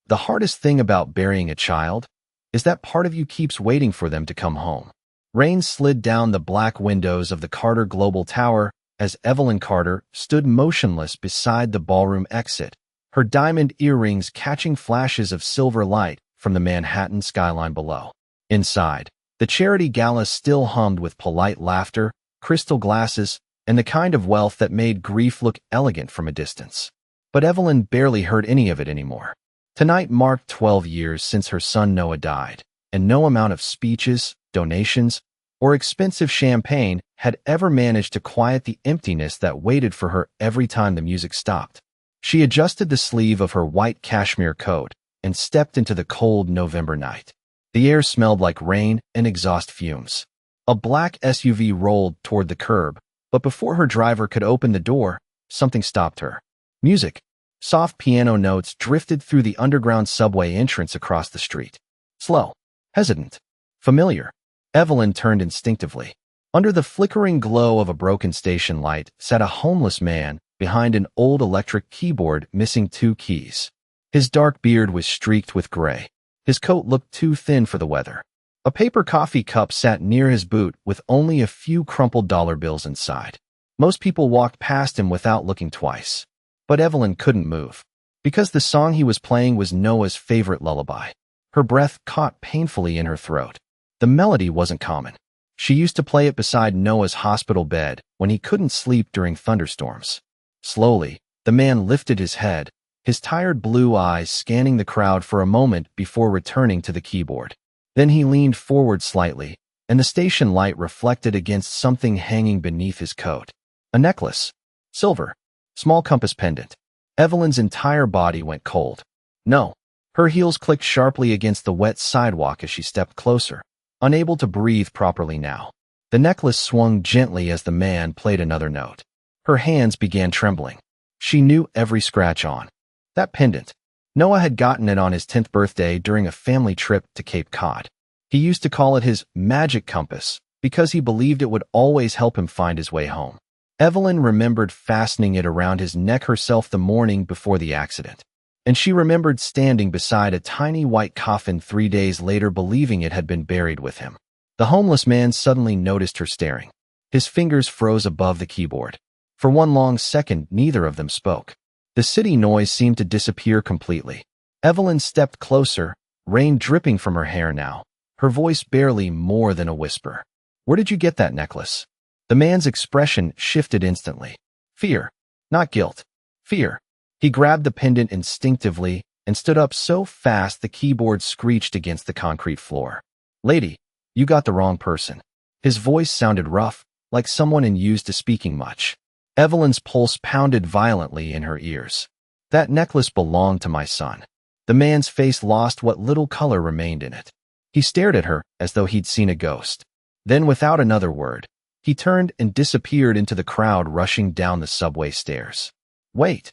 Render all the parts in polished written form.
The hardest thing about burying a child is that part of you keeps waiting for them to come home. Rain slid down the black windows of the Carter Global Tower as Evelyn Carter stood motionless beside the ballroom exit, her diamond earrings catching flashes of silver light from the Manhattan skyline below. Inside, the charity gala still hummed with polite laughter, crystal glasses, and the kind of wealth that made grief look elegant from a distance. But Evelyn barely heard any of it anymore. Tonight marked 12 years since her son Noah died, and no amount of speeches, donations, or expensive champagne had ever managed to quiet the emptiness that waited for her every time the music stopped. She adjusted the sleeve of her white cashmere coat and stepped into the cold November night. The air smelled like rain and exhaust fumes. A black SUV rolled toward the curb, but before her driver could open the door, something stopped her. Music. Soft piano notes drifted through the underground subway entrance across the street. Slow, hesitant, familiar. Evelyn turned instinctively. Under the flickering glow of a broken station light sat a homeless man behind an old electric keyboard missing 2 keys. His dark beard was streaked with gray. His coat looked too thin for the weather. A paper coffee cup sat near his boot with only a few crumpled dollar bills inside. Most people walked past him without looking twice. But Evelyn couldn't move, because the song he was playing was Noah's favorite lullaby. Her breath caught painfully in her throat. The melody wasn't common. She used to play it beside Noah's hospital bed when he couldn't sleep during thunderstorms. Slowly, the man lifted his head, his tired blue eyes scanning the crowd for a moment before returning to the keyboard. Then he leaned forward slightly, and the station light reflected against something hanging beneath his coat. A necklace. Silver. Small compass pendant. Evelyn's entire body went cold. No. Her heels clicked sharply against the wet sidewalk as she stepped closer, unable to breathe properly now. The necklace swung gently as the man played another note. Her hands began trembling. She knew every scratch on that pendant. Noah had gotten it on his 10th birthday during a family trip to Cape Cod. He used to call it his magic compass because he believed it would always help him find his way home. Evelyn remembered fastening it around his neck herself the morning before the accident, and she remembered standing beside a tiny white coffin 3 days later believing it had been buried with him. The homeless man suddenly noticed her staring. His fingers froze above the keyboard. For one long second, neither of them spoke. The city noise seemed to disappear completely. Evelyn stepped closer, rain dripping from her hair now, her voice barely more than a whisper. "Where did you get that necklace?" The man's expression shifted instantly. Fear, not guilt. Fear. He grabbed the pendant instinctively and stood up so fast the keyboard screeched against the concrete floor. "Lady, you got the wrong person." His voice sounded rough, like someone unused to speaking much. Evelyn's pulse pounded violently in her ears. "That necklace belonged to my son." The man's face lost what little color remained in it. He stared at her as though he'd seen a ghost. Then, without another word, he turned and disappeared into the crowd rushing down the subway stairs. "Wait!"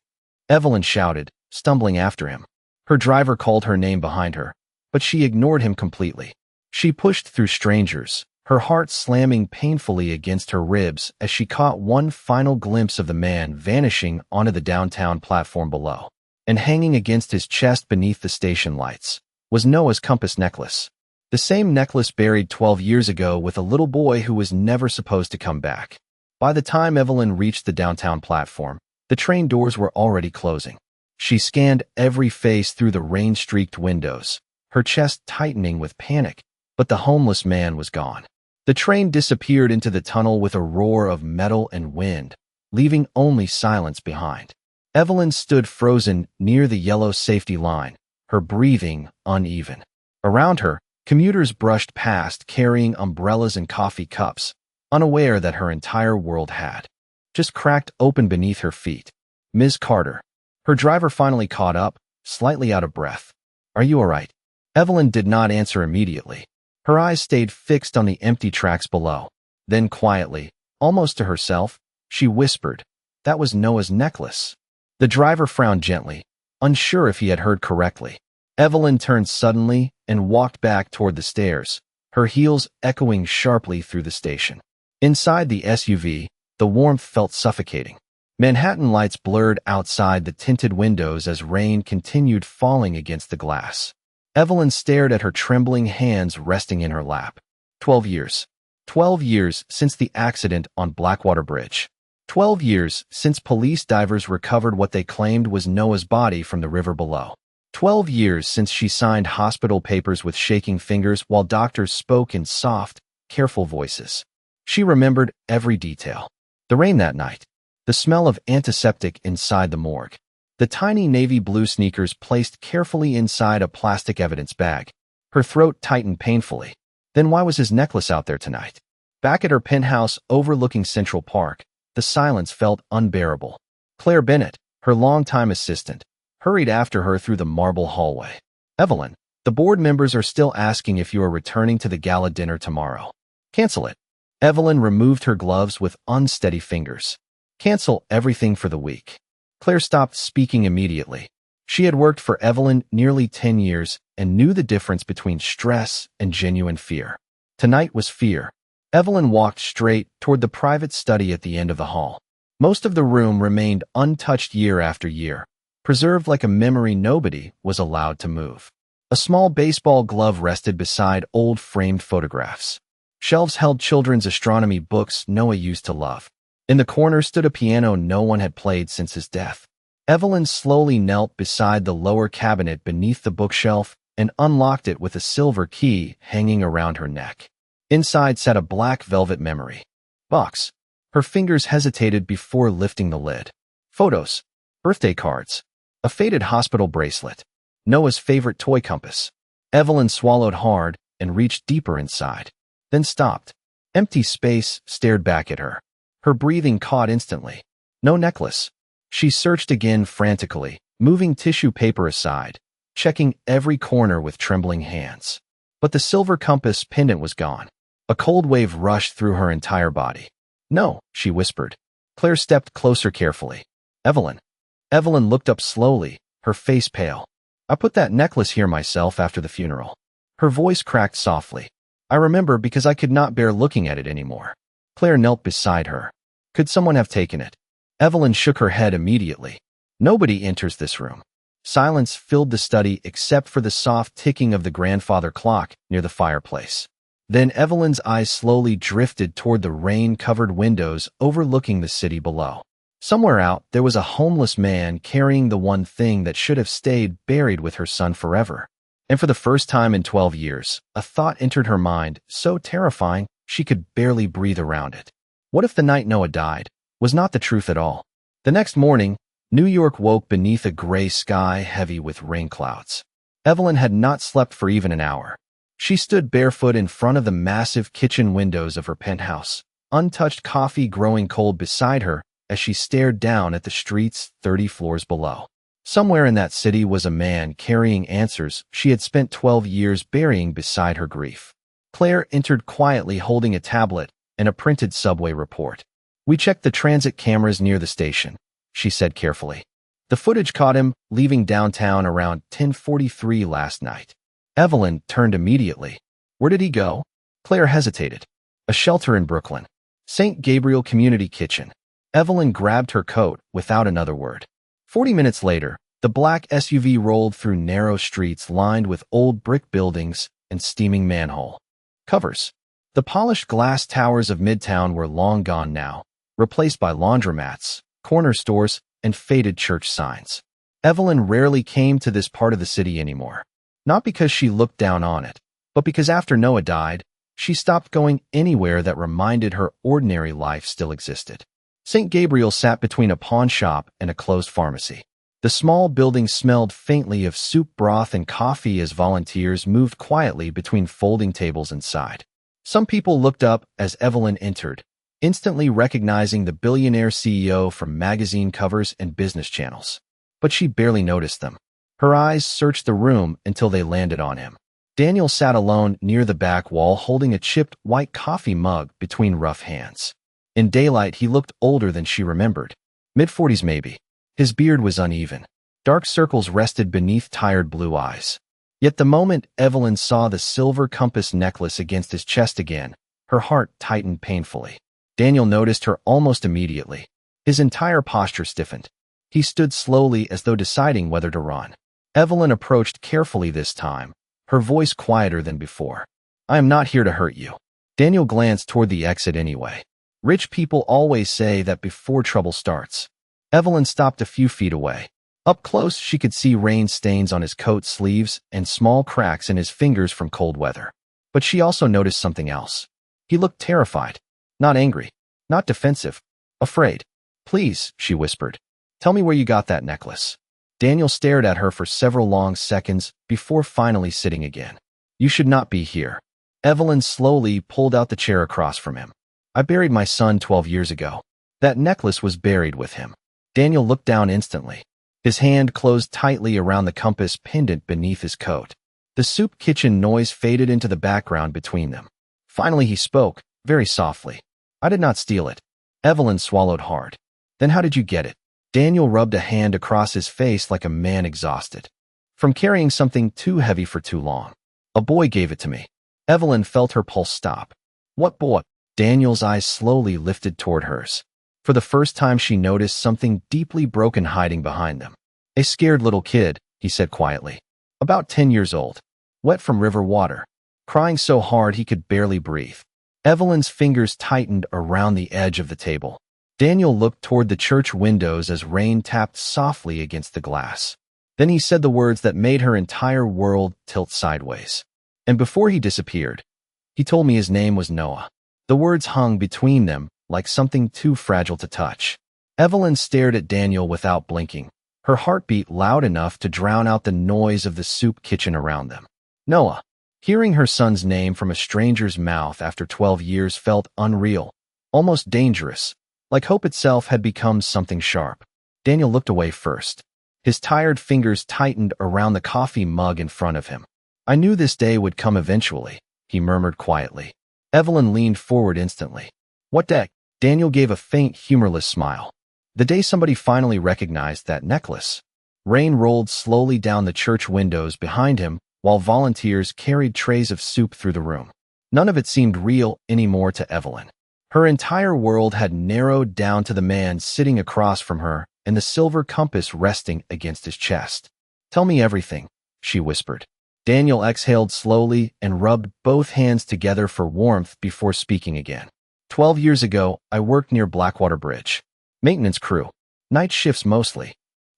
Evelyn shouted, stumbling after him. Her driver called her name behind her, but she ignored him completely. She pushed through strangers, her heart slamming painfully against her ribs as she caught one final glimpse of the man vanishing onto the downtown platform below. And hanging against his chest beneath the station lights was Noah's compass necklace. The same necklace buried 12 years ago with a little boy who was never supposed to come back. By the time Evelyn reached the downtown platform, the train doors were already closing. She scanned every face through the rain-streaked windows, her chest tightening with panic, but the homeless man was gone. The train disappeared into the tunnel with a roar of metal and wind, leaving only silence behind. Evelyn stood frozen near the yellow safety line, her breathing uneven. Around her, commuters brushed past carrying umbrellas and coffee cups, unaware that her entire world had just cracked open beneath her feet. "Ms. Carter." Her driver finally caught up, slightly out of breath. "Are you all right?" Evelyn did not answer immediately. Her eyes stayed fixed on the empty tracks below. Then quietly, almost to herself, she whispered, "That was Noah's necklace." The driver frowned gently, unsure if he had heard correctly. Evelyn turned suddenly and walked back toward the stairs, her heels echoing sharply through the station. Inside the SUV, the warmth felt suffocating. Manhattan lights blurred outside the tinted windows as rain continued falling against the glass. Evelyn stared at her trembling hands resting in her lap. 12 years. 12 years since the accident on Blackwater Bridge. 12 years since police divers recovered what they claimed was Noah's body from the river below. 12 years since she signed hospital papers with shaking fingers while doctors spoke in soft, careful voices. She remembered every detail. The rain that night. The smell of antiseptic inside the morgue. The tiny navy blue sneakers placed carefully inside a plastic evidence bag. Her throat tightened painfully. Then why was his necklace out there tonight? Back at her penthouse overlooking Central Park, the silence felt unbearable. Claire Bennett, her longtime assistant, hurried after her through the marble hallway. Evelyn, the board members are still asking if you are returning to the gala dinner tomorrow. Cancel it. Evelyn removed her gloves with unsteady fingers. Cancel everything for the week. Claire stopped speaking immediately. She had worked for Evelyn nearly 10 years and knew the difference between stress and genuine fear. Tonight was fear. Evelyn walked straight toward the private study at the end of the hall. Most of the room remained untouched year after year, preserved like a memory nobody was allowed to move. A small baseball glove rested beside old framed photographs. Shelves held children's astronomy books Noah used to love. In the corner stood a piano no one had played since his death. Evelyn slowly knelt beside the lower cabinet beneath the bookshelf and unlocked it with a silver key hanging around her neck. Inside sat a black velvet memory box. Her fingers hesitated before lifting the lid. Photos, birthday cards, a faded hospital bracelet, Noah's favorite toy compass. Evelyn swallowed hard and reached deeper inside, then stopped. Empty space stared back at her. Her breathing caught instantly. No necklace. She searched again frantically, moving tissue paper aside, checking every corner with trembling hands. But the silver compass pendant was gone. A cold wave rushed through her entire body. No, she whispered. Claire stepped closer carefully. Evelyn. Evelyn looked up slowly, her face pale. I put that necklace here myself after the funeral. Her voice cracked softly. I remember because I could not bear looking at it anymore. Claire knelt beside her. Could someone have taken it? Evelyn shook her head immediately. Nobody enters this room. Silence filled the study except for the soft ticking of the grandfather clock near the fireplace. Then Evelyn's eyes slowly drifted toward the rain-covered windows overlooking the city below. Somewhere out, there was a homeless man carrying the one thing that should have stayed buried with her son forever. And for the first time in 12 years, a thought entered her mind, so terrifying she could barely breathe around it. What if the night Noah died was not the truth at all? The next morning, New York woke beneath a gray sky heavy with rain clouds. Evelyn had not slept for even an hour. She stood barefoot in front of the massive kitchen windows of her penthouse, untouched coffee growing cold beside her as she stared down at the streets 30 floors below. Somewhere in that city was a man carrying answers she had spent 12 years burying beside her grief. Claire entered quietly holding a tablet and a printed subway report. We checked the transit cameras near the station, she said carefully. The footage caught him leaving downtown around 10:43 last night. Evelyn turned immediately. Where did he go? Claire hesitated. A shelter in Brooklyn. St. Gabriel Community Kitchen. Evelyn grabbed her coat without another word. 40 minutes later, the black SUV rolled through narrow streets lined with old brick buildings and steaming manhole covers. The polished glass towers of Midtown were long gone now, replaced by laundromats, corner stores, and faded church signs. Evelyn rarely came to this part of the city anymore. Not because she looked down on it, but because after Noah died, she stopped going anywhere that reminded her ordinary life still existed. St. Gabriel sat between a pawn shop and a closed pharmacy. The small building smelled faintly of soup broth and coffee as volunteers moved quietly between folding tables inside. Some people looked up as Evelyn entered, instantly recognizing the billionaire CEO from magazine covers and business channels. But she barely noticed them. Her eyes searched the room until they landed on him. Daniel sat alone near the back wall holding a chipped white coffee mug between rough hands. In daylight, he looked older than she remembered. Mid-40s maybe. His beard was uneven. Dark circles rested beneath tired blue eyes. Yet the moment Evelyn saw the silver compass necklace against his chest again, her heart tightened painfully. Daniel noticed her almost immediately. His entire posture stiffened. He stood slowly as though deciding whether to run. Evelyn approached carefully this time, her voice quieter than before. I am not here to hurt you. Daniel glanced toward the exit anyway. Rich people always say that before trouble starts. Evelyn stopped a few feet away. Up close, she could see rain stains on his coat sleeves and small cracks in his fingers from cold weather. But she also noticed something else. He looked terrified. Not angry. Not defensive. Afraid. Please, she whispered. Tell me where you got that necklace. Daniel stared at her for several long seconds before finally sitting again. You should not be here. Evelyn slowly pulled out the chair across from him. I buried my son 12 years ago. That necklace was buried with him. Daniel looked down instantly. His hand closed tightly around the compass pendant beneath his coat. The soup kitchen noise faded into the background between them. Finally he spoke, very softly. I did not steal it. Evelyn swallowed hard. Then how did you get it? Daniel rubbed a hand across his face like a man exhausted. From carrying something too heavy for too long. A boy gave it to me. Evelyn felt her pulse stop. What boy? Daniel's eyes slowly lifted toward hers. For the first time she noticed something deeply broken hiding behind them. A scared little kid, he said quietly. About 10 years old. Wet from river water. Crying so hard he could barely breathe. Evelyn's fingers tightened around the edge of the table. Daniel looked toward the church windows as rain tapped softly against the glass. Then he said the words that made her entire world tilt sideways. And before he disappeared, he told me his name was Noah. The words hung between them like something too fragile to touch. Evelyn stared at Daniel without blinking, her heartbeat loud enough to drown out the noise of the soup kitchen around them. Noah. Hearing her son's name from a stranger's mouth after 12 years felt unreal, almost dangerous, like hope itself had become something sharp. Daniel looked away first. His tired fingers tightened around the coffee mug in front of him. I knew this day would come eventually, he murmured quietly. Evelyn leaned forward instantly. What day? Daniel gave a faint, humorless smile. The day somebody finally recognized that necklace. Rain rolled slowly down the church windows behind him while volunteers carried trays of soup through the room. None of it seemed real anymore to Evelyn. Her entire world had narrowed down to the man sitting across from her and the silver compass resting against his chest. Tell me everything, she whispered. Daniel exhaled slowly and rubbed both hands together for warmth before speaking again. 12 years ago, I worked near Blackwater Bridge. Maintenance crew. Night shifts mostly.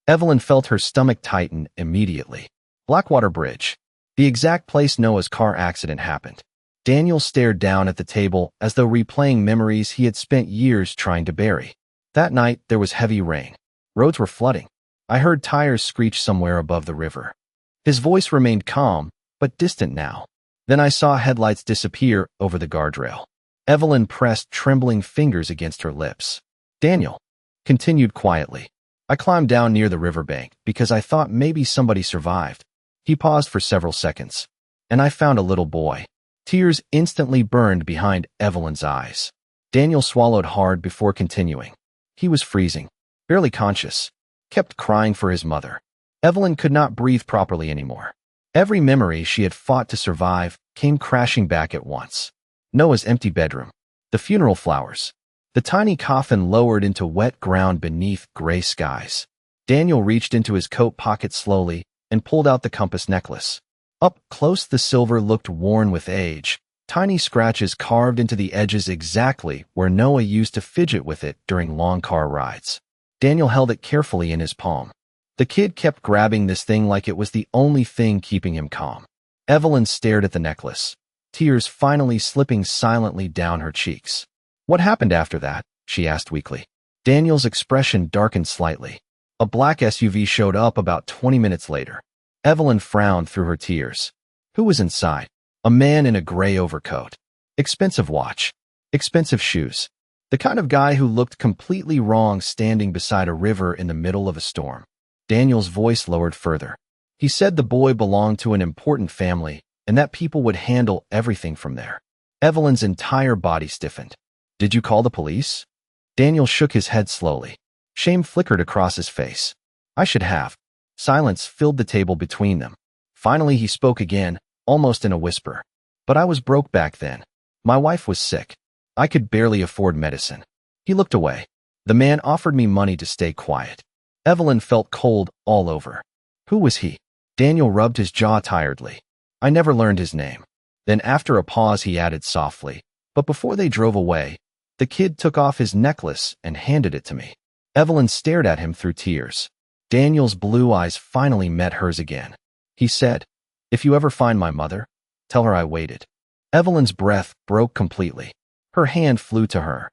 Evelyn felt her stomach tighten immediately. Blackwater Bridge. The exact place Noah's car accident happened. Daniel stared down at the table as though replaying memories he had spent years trying to bury. That night, there was heavy rain. Roads were flooding. I heard tires screech somewhere above the river. His voice remained calm, but distant now. Then I saw headlights disappear over the guardrail. Evelyn pressed trembling fingers against her lips. Daniel continued quietly. I climbed down near the riverbank because I thought maybe somebody survived. He paused for several seconds. And I found a little boy. Tears instantly burned behind Evelyn's eyes. Daniel swallowed hard before continuing. He was freezing, barely conscious, kept crying for his mother. Evelyn could not breathe properly anymore. Every memory she had fought to survive came crashing back at once. Noah's empty bedroom, the funeral flowers, the tiny coffin lowered into wet ground beneath gray skies. Daniel reached into his coat pocket slowly and pulled out the compass necklace. Up close, the silver looked worn with age, tiny scratches carved into the edges exactly where Noah used to fidget with it during long car rides. Daniel held it carefully in his palm. The kid kept grabbing this thing like it was the only thing keeping him calm. Evelyn stared at the necklace, tears finally slipping silently down her cheeks. What happened after that? She asked weakly. Daniel's expression darkened slightly. A black SUV showed up about 20 minutes later. Evelyn frowned through her tears. Who was inside? A man in a gray overcoat. Expensive watch. Expensive shoes. The kind of guy who looked completely wrong standing beside a river in the middle of a storm. Daniel's voice lowered further. He said the boy belonged to an important family and that people would handle everything from there. Evelyn's entire body stiffened. Did you call the police? Daniel shook his head slowly. Shame flickered across his face. I should have. Silence filled the table between them. Finally he spoke again, almost in a whisper. But I was broke back then. My wife was sick. I could barely afford medicine. He looked away. The man offered me money to stay quiet. Evelyn felt cold all over. Who was he? Daniel rubbed his jaw tiredly. I never learned his name. Then after a pause he added softly, but before they drove away, the kid took off his necklace and handed it to me. Evelyn stared at him through tears. Daniel's blue eyes finally met hers again. He said, "If you ever find my mother, tell her I waited." Evelyn's breath broke completely. Her hand flew to her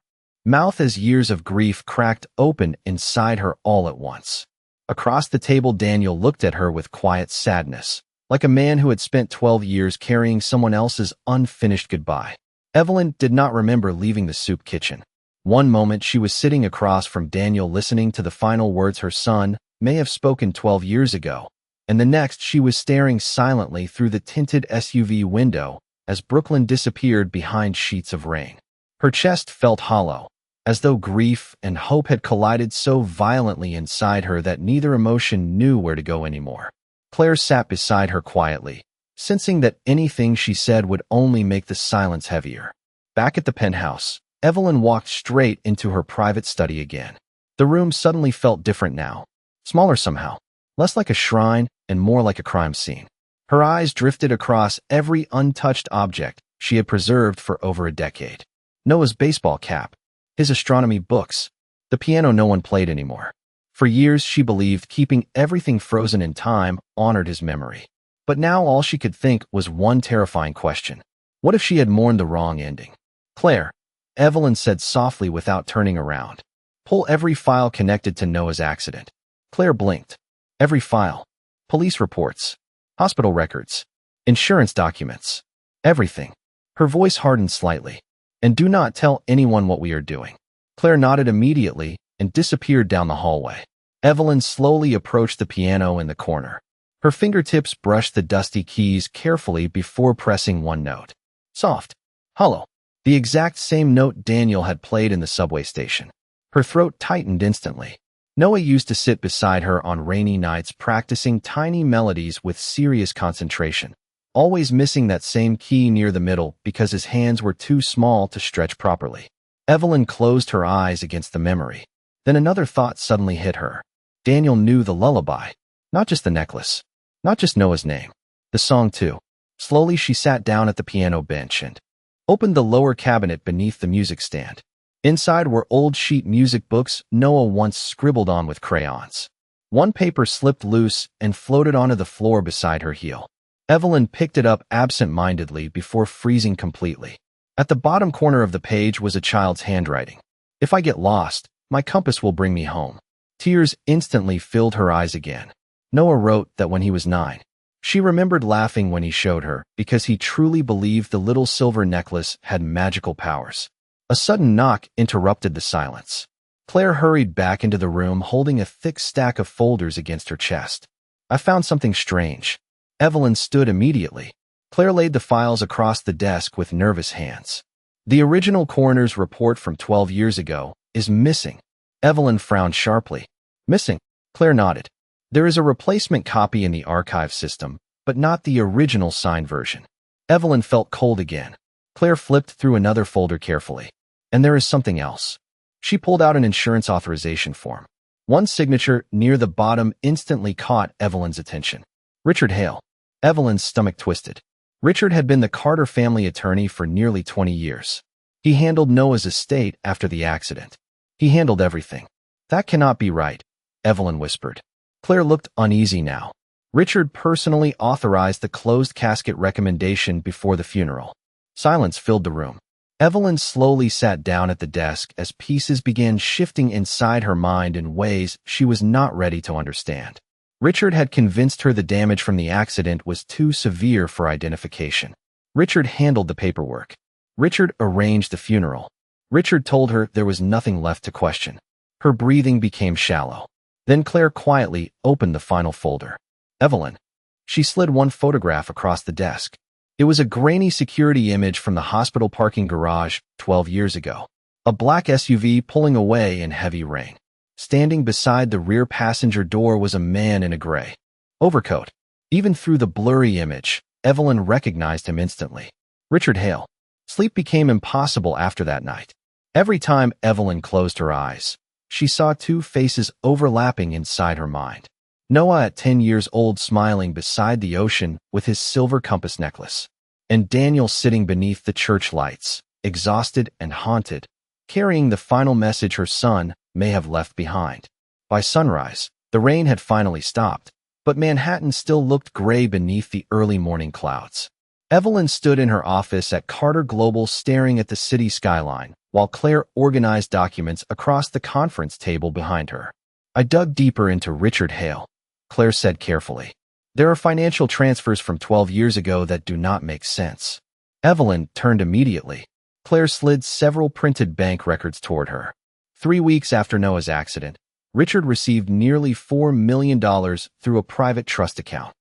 mouth as years of grief cracked open inside her all at once. Across the table, Daniel looked at her with quiet sadness, like a man who had spent 12 years carrying someone else's unfinished goodbye. Evelyn did not remember leaving the soup kitchen. One moment she was sitting across from Daniel listening to the final words her son may have spoken 12 years ago, and the next she was staring silently through the tinted SUV window as Brooklyn disappeared behind sheets of rain. Her chest felt hollow, as though grief and hope had collided so violently inside her that neither emotion knew where to go anymore. Claire sat beside her quietly, sensing that anything she said would only make the silence heavier. Back at the penthouse, Evelyn walked straight into her private study again. The room suddenly felt different now, smaller somehow, less like a shrine and more like a crime scene. Her eyes drifted across every untouched object she had preserved for over a decade. Noah's baseball cap, his astronomy books, the piano no one played anymore. For years she believed keeping everything frozen in time honored his memory. But now all she could think was one terrifying question. What if she had mourned the wrong ending? "Claire," Evelyn said softly without turning around. "Pull every file connected to Noah's accident." Claire blinked. Every file. Police reports. Hospital records. Insurance documents. Everything. Her voice hardened slightly. "And do not tell anyone what we are doing." Claire nodded immediately and disappeared down the hallway. Evelyn slowly approached the piano in the corner. Her fingertips brushed the dusty keys carefully before pressing one note. Soft. Hollow. The exact same note Daniel had played in the subway station. Her throat tightened instantly. Noah used to sit beside her on rainy nights practicing tiny melodies with serious concentration, always missing that same key near the middle because his hands were too small to stretch properly. Evelyn closed her eyes against the memory. Then another thought suddenly hit her. Daniel knew the lullaby, not just the necklace. Not just Noah's name. The song, too. Slowly, she sat down at the piano bench and opened the lower cabinet beneath the music stand. Inside were old sheet music books Noah once scribbled on with crayons. One paper slipped loose and floated onto the floor beside her heel. Evelyn picked it up absent-mindedly before freezing completely. At the bottom corner of the page was a child's handwriting. "If I get lost, my compass will bring me home." Tears instantly filled her eyes again. Noah wrote that when he was 9. She remembered laughing when he showed her because he truly believed the little silver necklace had magical powers. A sudden knock interrupted the silence. Claire hurried back into the room holding a thick stack of folders against her chest. "I found something strange." Evelyn stood immediately. Claire laid the files across the desk with nervous hands. "The original coroner's report from 12 years ago is missing." Evelyn frowned sharply. "Missing?" Claire nodded. "There is a replacement copy in the archive system, but not the original signed version." Evelyn felt cold again. Claire flipped through another folder carefully. "And there is something else." She pulled out an insurance authorization form. One signature near the bottom instantly caught Evelyn's attention. Richard Hale. Evelyn's stomach twisted. Richard had been the Carter family attorney for nearly 20 years. He handled Noah's estate after the accident. He handled everything. "That cannot be right," Evelyn whispered. Claire looked uneasy now. Richard personally authorized the closed casket recommendation before the funeral. Silence filled the room. Evelyn slowly sat down at the desk as pieces began shifting inside her mind in ways she was not ready to understand. Richard had convinced her the damage from the accident was too severe for identification. Richard handled the paperwork. Richard arranged the funeral. Richard told her there was nothing left to question. Her breathing became shallow. Then Claire quietly opened the final folder. "Evelyn." She slid one photograph across the desk. It was a grainy security image from the hospital parking garage 12 years ago. A black SUV pulling away in heavy rain. Standing beside the rear passenger door was a man in a gray overcoat. Even through the blurry image, Evelyn recognized him instantly. Richard Hale. Sleep became impossible after that night. Every time Evelyn closed her eyes, She saw two faces overlapping inside her mind. Noah at 10 years old smiling beside the ocean with his silver compass necklace, and Daniel sitting beneath the church lights, exhausted and haunted, carrying the final message her son may have left behind. By sunrise, the rain had finally stopped, but Manhattan still looked gray beneath the early morning clouds. Evelyn stood in her office at Carter Global staring at the city skyline, while Claire organized documents across the conference table behind her. I dug deeper into Richard Hale, Claire said carefully. There are financial transfers from 12 years ago that do not make sense. Evelyn turned immediately. Claire slid several printed bank records toward her. 3 weeks after Noah's accident, Richard received nearly $4 million through a private trust account.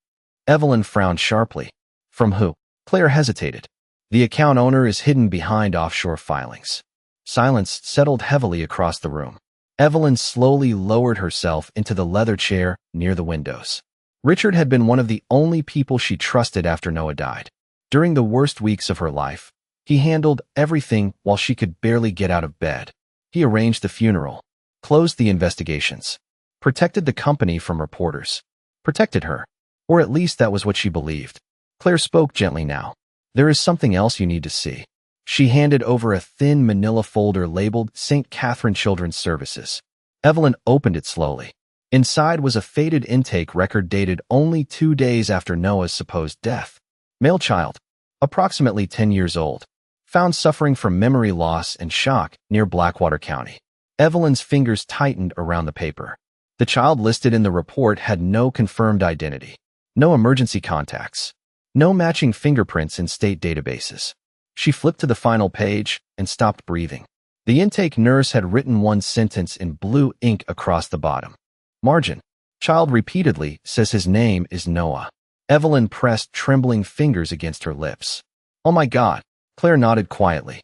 Evelyn frowned sharply. From who? Claire hesitated. The account owner is hidden behind offshore filings. Silence settled heavily across the room. Evelyn slowly lowered herself into the leather chair near the windows. Richard had been one of the only people she trusted after Noah died. During the worst weeks of her life, he handled everything while she could barely get out of bed. He arranged the funeral, closed the investigations, protected the company from reporters, protected her, or at least that was what she believed. Claire spoke gently now. There is something else you need to see. She handed over a thin manila folder labeled St. Catherine Children's Services. Evelyn opened it slowly. Inside was a faded intake record dated only 2 days after Noah's supposed death. Male child, approximately 10 years old, found suffering from memory loss and shock near Blackwater County. Evelyn's fingers tightened around the paper. The child listed in the report had no confirmed identity, no emergency contacts, no matching fingerprints in state databases. She flipped to the final page and stopped breathing. The intake nurse had written one sentence in blue ink across the bottom. Margin. Child repeatedly says his name is Noah. Evelyn pressed trembling fingers against her lips. Oh my God, Claire nodded quietly.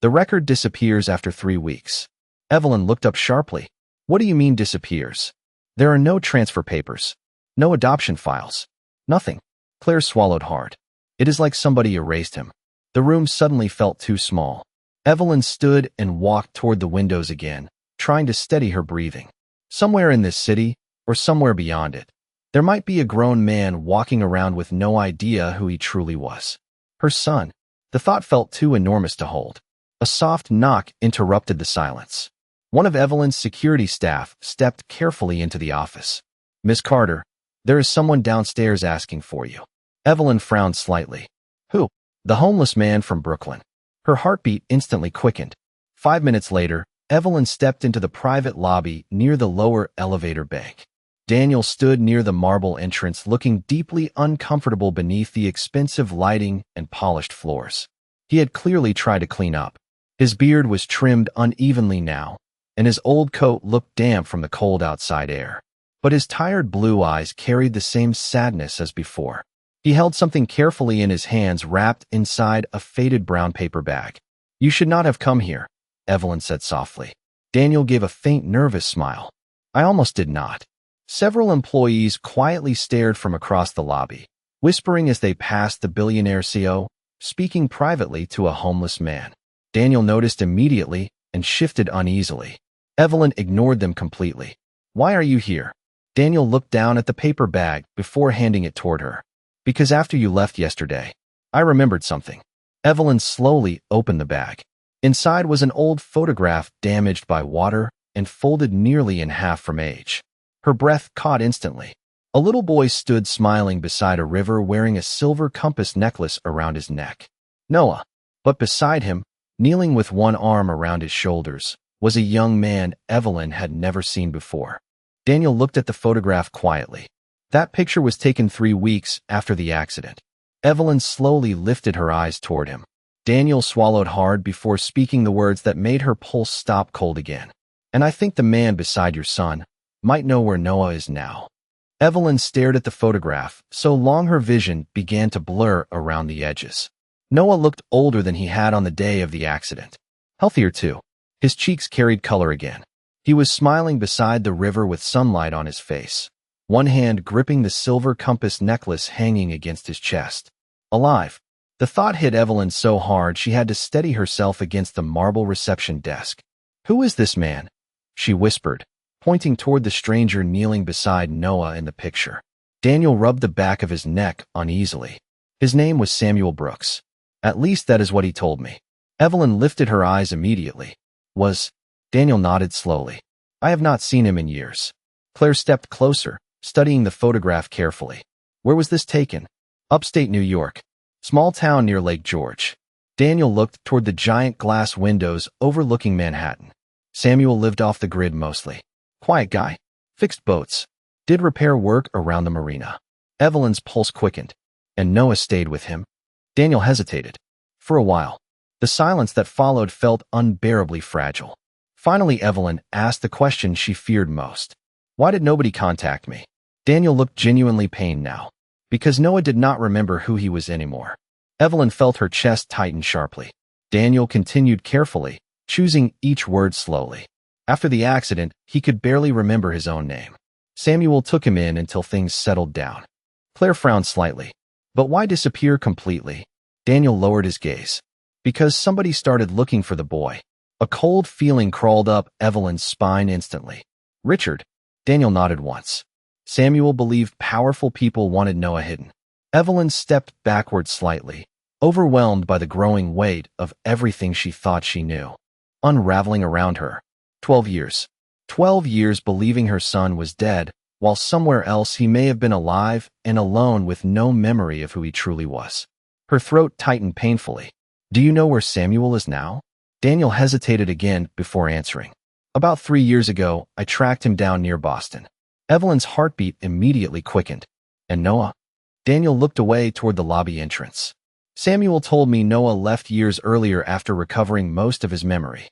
The record disappears after 3 weeks. Evelyn looked up sharply. What do you mean disappears? There are no transfer papers, no adoption files, nothing. Claire swallowed hard. It is like somebody erased him. The room suddenly felt too small. Evelyn stood and walked toward the windows again, trying to steady her breathing. Somewhere in this city, or somewhere beyond it, there might be a grown man walking around with no idea who he truly was. Her son. The thought felt too enormous to hold. A soft knock interrupted the silence. One of Evelyn's security staff stepped carefully into the office. Miss Carter, there is someone downstairs asking for you. Evelyn frowned slightly. Who? The homeless man from Brooklyn. Her heartbeat instantly quickened. 5 minutes later, Evelyn stepped into the private lobby near the lower elevator bank. Daniel stood near the marble entrance looking deeply uncomfortable beneath the expensive lighting and polished floors. He had clearly tried to clean up. His beard was trimmed unevenly now, and his old coat looked damp from the cold outside air. But his tired blue eyes carried the same sadness as before. He held something carefully in his hands wrapped inside a faded brown paper bag. You should not have come here, Evelyn said softly. Daniel gave a faint nervous smile. I almost did not. Several employees quietly stared from across the lobby, whispering as they passed the Billionaire CO, speaking privately to a homeless man. Daniel noticed immediately and shifted uneasily. Evelyn ignored them completely. Why are you here? Daniel looked down at the paper bag before handing it toward her. Because after you left yesterday, I remembered something. Evelyn slowly opened the bag. Inside was an old photograph damaged by water and folded nearly in half from age. Her breath caught instantly. A little boy stood smiling beside a river wearing a silver compass necklace around his neck. Noah. But beside him, kneeling with one arm around his shoulders, was a young man Evelyn had never seen before. Daniel looked at the photograph quietly. That picture was taken 3 weeks after the accident. Evelyn slowly lifted her eyes toward him. Daniel swallowed hard before speaking the words that made her pulse stop cold again. And I think the man beside your son might know where Noah is now. Evelyn stared at the photograph, so long her vision began to blur around the edges. Noah looked older than he had on the day of the accident. Healthier too. His cheeks carried color again. He was smiling beside the river with sunlight on his face, one hand gripping the silver compass necklace hanging against his chest. Alive. The thought hit Evelyn so hard she had to steady herself against the marble reception desk. Who is this man? she whispered, pointing toward the stranger kneeling beside Noah in the picture. Daniel rubbed the back of his neck uneasily. His name was Samuel Brooks. At least that is what he told me. Evelyn lifted her eyes immediately. Daniel nodded slowly. I have not seen him in years. Claire stepped closer, studying the photograph carefully. Where was this taken? Upstate New York. Small town near Lake George. Daniel looked toward the giant glass windows overlooking Manhattan. Samuel lived off the grid mostly. Quiet guy. Fixed boats. Did repair work around the marina. Evelyn's pulse quickened. And Noah stayed with him. Daniel hesitated. For a while. The silence that followed felt unbearably fragile. Finally, Evelyn asked the question she feared most. Why did nobody contact me? Daniel looked genuinely pained now. Because Noah did not remember who he was anymore. Evelyn felt her chest tighten sharply. Daniel continued carefully, choosing each word slowly. After the accident, he could barely remember his own name. Samuel took him in until things settled down. Claire frowned slightly. But why disappear completely? Daniel lowered his gaze. Because somebody started looking for the boy. A cold feeling crawled up Evelyn's spine instantly. Richard. Daniel nodded once. Samuel believed powerful people wanted Noah hidden. Evelyn stepped backward slightly, overwhelmed by the growing weight of everything she thought she knew. Unraveling around her. 12 years. 12 years believing her son was dead, while somewhere else he may have been alive and alone with no memory of who he truly was. Her throat tightened painfully. Do you know where Samuel is now? Daniel hesitated again before answering. About 3 years ago, I tracked him down near Boston. Evelyn's heartbeat immediately quickened. And Noah? Daniel looked away toward the lobby entrance. Samuel told me Noah left years earlier after recovering most of his memory.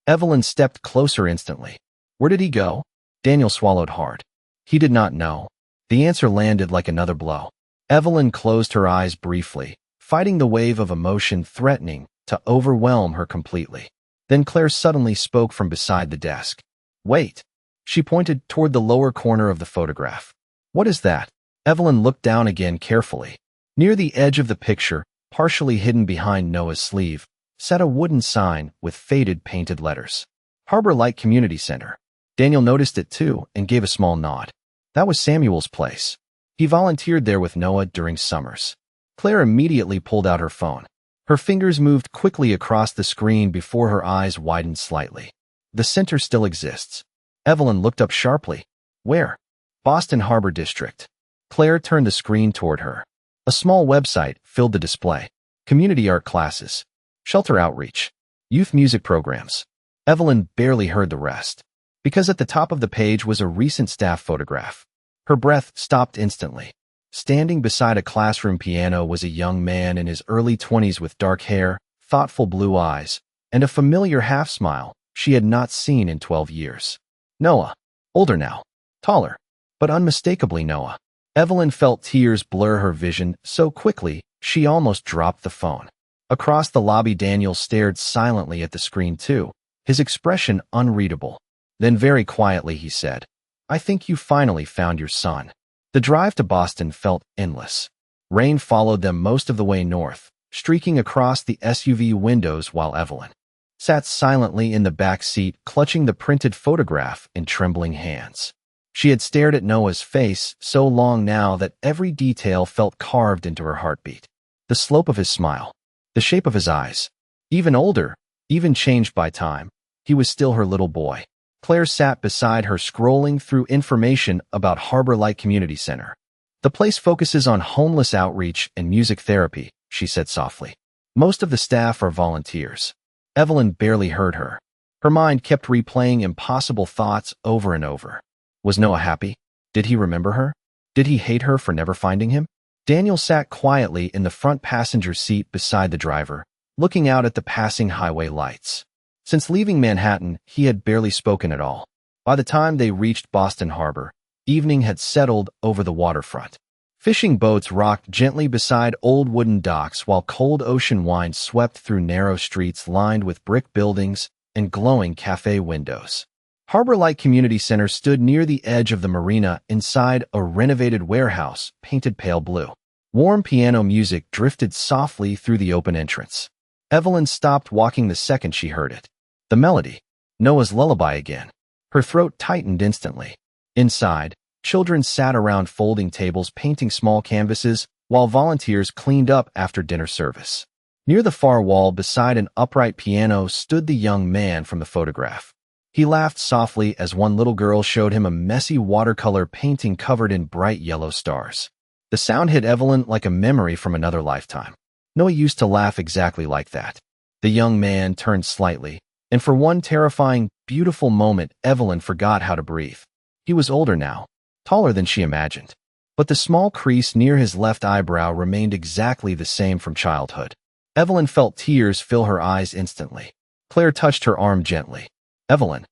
Evelyn stepped closer instantly. Where did he go? Daniel swallowed hard. He did not know. The answer landed like another blow. Evelyn closed her eyes briefly, fighting the wave of emotion threatening to overwhelm her completely. Then Claire suddenly spoke from beside the desk. Wait. She pointed toward the lower corner of the photograph. What is that? Evelyn looked down again carefully. Near the edge of the picture, partially hidden behind Noah's sleeve, sat a wooden sign with faded painted letters. Harbor Light Community Center. Daniel noticed it too and gave a small nod. That was Samuel's place. He volunteered there with Noah during summers. Claire immediately pulled out her phone. Her fingers moved quickly across the screen before her eyes widened slightly. The center still exists. Evelyn looked up sharply. Where? Boston Harbor District. Claire turned the screen toward her. A small website filled the display. Community art classes. Shelter outreach. Youth music programs. Evelyn barely heard the rest. Because at the top of the page was a recent staff photograph. Her breath stopped instantly. Standing beside a classroom piano was a young man in his early 20s with dark hair, thoughtful blue eyes, and a familiar half-smile she had not seen in 12 years. Noah. Older now. Taller. But unmistakably Noah. Evelyn felt tears blur her vision so quickly she almost dropped the phone. Across the lobby, Daniel stared silently at the screen too, his expression unreadable. Then very quietly he said, I think you finally found your son. The drive to Boston felt endless. Rain followed them most of the way north, streaking across the SUV windows while Evelyn sat silently in the back seat, clutching the printed photograph in trembling hands. She had stared at Noah's face so long now that every detail felt carved into her heartbeat. The slope of his smile, the shape of his eyes. Even older, even changed by time, he was still her little boy. Claire sat beside her scrolling through information about Harbor Light Community Center. The place focuses on homeless outreach and music therapy, she said softly. Most of the staff are volunteers. Evelyn barely heard her. Her mind kept replaying impossible thoughts over and over. Was Noah happy? Did he remember her? Did he hate her for never finding him? Daniel sat quietly in the front passenger seat beside the driver, looking out at the passing highway lights. Since leaving Manhattan, he had barely spoken at all. By the time they reached Boston Harbor, evening had settled over the waterfront. Fishing boats rocked gently beside old wooden docks while cold ocean winds swept through narrow streets lined with brick buildings and glowing cafe windows. Harbor Light Community Center stood near the edge of the marina inside a renovated warehouse painted pale blue. Warm piano music drifted softly through the open entrance. Evelyn stopped walking the second she heard it. The melody. Noah's lullaby again. Her throat tightened instantly. Inside, children sat around folding tables painting small canvases while volunteers cleaned up after dinner service. Near the far wall beside an upright piano stood the young man from the photograph. He laughed softly as one little girl showed him a messy watercolor painting covered in bright yellow stars. The sound hit Evelyn like a memory from another lifetime. Noah used to laugh exactly like that. The young man turned slightly, and for one terrifying, beautiful moment, Evelyn forgot how to breathe. He was older now, taller than she imagined. But the small crease near his left eyebrow remained exactly the same from childhood. Evelyn felt tears fill her eyes instantly. Claire touched her arm gently. Evelyn.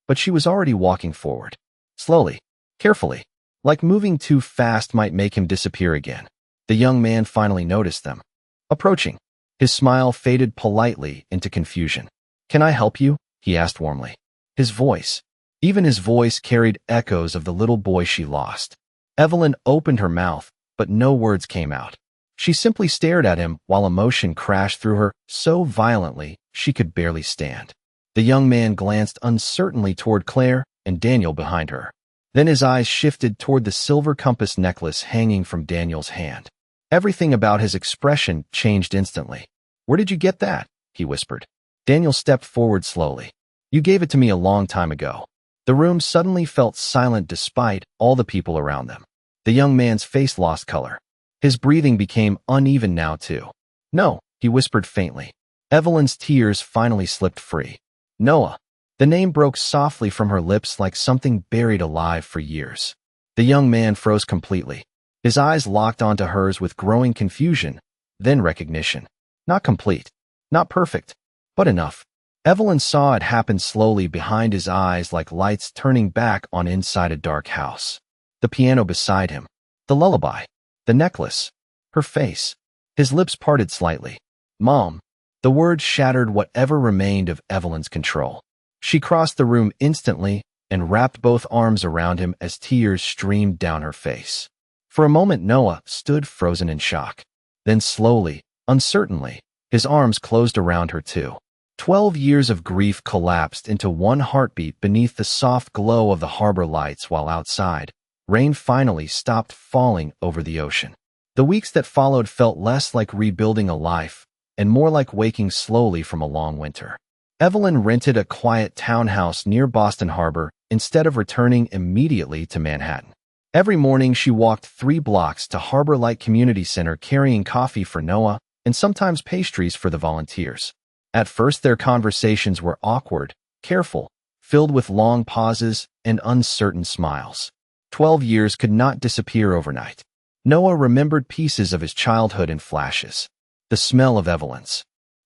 But she was already walking forward. Slowly, carefully, like moving too fast might make him disappear again. The young man finally noticed them. Approaching. His smile faded politely into confusion. "Can I help you?" he asked warmly. Even his voice carried echoes of the little boy she lost. Evelyn opened her mouth, but no words came out. She simply stared at him while emotion crashed through her so violently she could barely stand. The young man glanced uncertainly toward Claire and Daniel behind her. Then his eyes shifted toward the silver compass necklace hanging from Daniel's hand. Everything about his expression changed instantly. "Where did you get that?" he whispered. Daniel stepped forward slowly. "You gave it to me a long time ago." The room suddenly felt silent despite all the people around them. The young man's face lost color. His breathing became uneven now too. "No," he whispered faintly. Evelyn's tears finally slipped free. "Noah." The name broke softly from her lips like something buried alive for years. The young man froze completely. His eyes locked onto hers with growing confusion, then recognition. Not complete, not perfect, but enough. Evelyn saw it happen slowly behind his eyes like lights turning back on inside a dark house. The piano beside him, the lullaby, the necklace, her face. His lips parted slightly. "Mom." The word shattered whatever remained of Evelyn's control. She crossed the room instantly and wrapped both arms around him as tears streamed down her face. For a moment, Noah stood frozen in shock. Then slowly, uncertainly, his arms closed around her too. 12 years of grief collapsed into one heartbeat beneath the soft glow of the harbor lights while outside, rain finally stopped falling over the ocean. The weeks that followed felt less like rebuilding a life and more like waking slowly from a long winter. Evelyn rented a quiet townhouse near Boston Harbor instead of returning immediately to Manhattan. Every morning she walked 3 blocks to Harbor Light Community Center carrying coffee for Noah and sometimes pastries for the volunteers. At first their conversations were awkward, careful, filled with long pauses and uncertain smiles. 12 years could not disappear overnight. Noah remembered pieces of his childhood in flashes. The smell of Evelyn's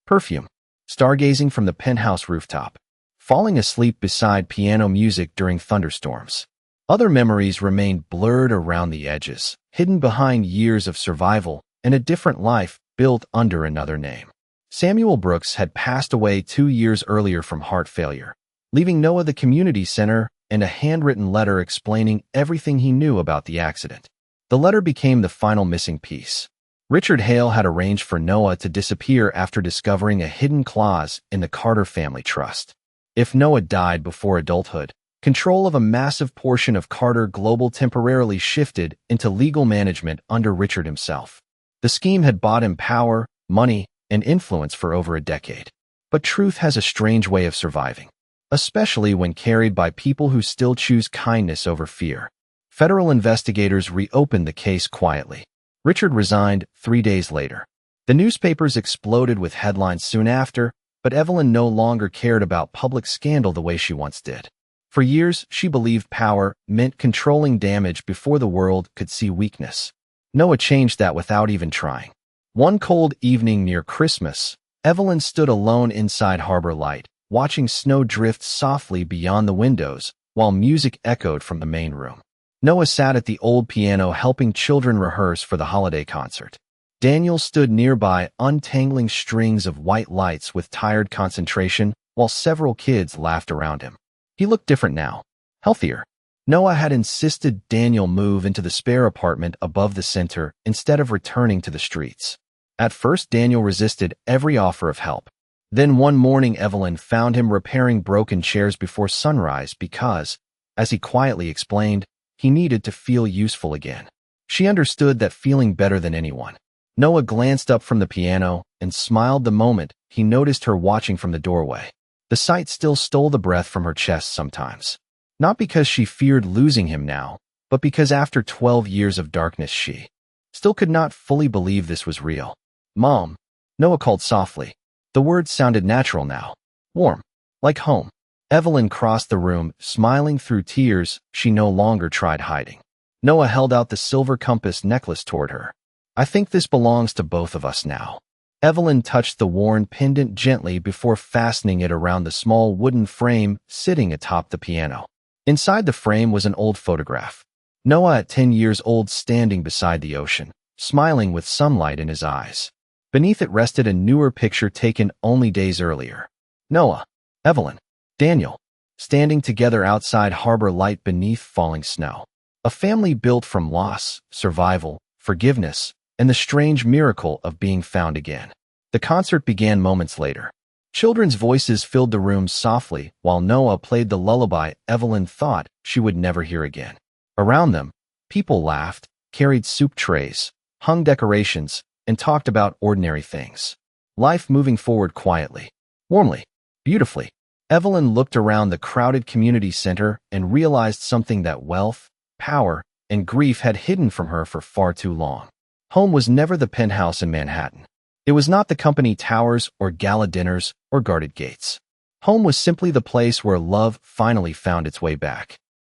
perfume, stargazing from the penthouse rooftop, falling asleep beside piano music during thunderstorms. Other memories remained blurred around the edges, hidden behind years of survival and a different life built under another name. Samuel Brooks had passed away 2 years earlier from heart failure, leaving Noah the community center and a handwritten letter explaining everything he knew about the accident. The letter became the final missing piece. Richard Hale had arranged for Noah to disappear after discovering a hidden clause in the Carter family trust. If Noah died before adulthood, control of a massive portion of Carter Global temporarily shifted into legal management under Richard himself. The scheme had bought him power, money, and influence for over a decade. But truth has a strange way of surviving, especially when carried by people who still choose kindness over fear. Federal investigators reopened the case quietly. Richard resigned 3 days later. The newspapers exploded with headlines soon after, but Evelyn no longer cared about public scandal the way she once did. For years, she believed power meant controlling damage before the world could see weakness. Noah changed that without even trying. One cold evening near Christmas, Evelyn stood alone inside Harbor Light, watching snow drift softly beyond the windows while music echoed from the main room. Noah sat at the old piano helping children rehearse for the holiday concert. Daniel stood nearby untangling strings of white lights with tired concentration while several kids laughed around him. He looked different now, healthier. Noah had insisted Daniel move into the spare apartment above the center instead of returning to the streets. At first, Daniel resisted every offer of help. Then one morning Evelyn found him repairing broken chairs before sunrise because, as he quietly explained, he needed to feel useful again. She understood that feeling better than anyone. Noah glanced up from the piano and smiled the moment he noticed her watching from the doorway. The sight still stole the breath from her chest sometimes. Not because she feared losing him now, but because after 12 years of darkness she still could not fully believe this was real. "Mom," Noah called softly. The words sounded natural now. Warm. Like home. Evelyn crossed the room, smiling through tears she no longer tried hiding. Noah held out the silver compass necklace toward her. "I think this belongs to both of us now." Evelyn touched the worn pendant gently before fastening it around the small wooden frame sitting atop the piano. Inside the frame was an old photograph. Noah at 10 years old standing beside the ocean, smiling with sunlight in his eyes. Beneath it rested a newer picture taken only days earlier. Noah, Evelyn, Daniel, standing together outside Harbor Light beneath falling snow. A family built from loss, survival, forgiveness, and the strange miracle of being found again. The concert began moments later. Children's voices filled the room softly while Noah played the lullaby Evelyn thought she would never hear again. Around them, people laughed, carried soup trays, hung decorations, and talked about ordinary things. Life moving forward quietly, warmly, beautifully. Evelyn looked around the crowded community center and realized something that wealth, power, and grief had hidden from her for far too long. Home was never the penthouse in Manhattan. It was not the company towers or gala dinners or guarded gates. Home was simply the place where love finally found its way back.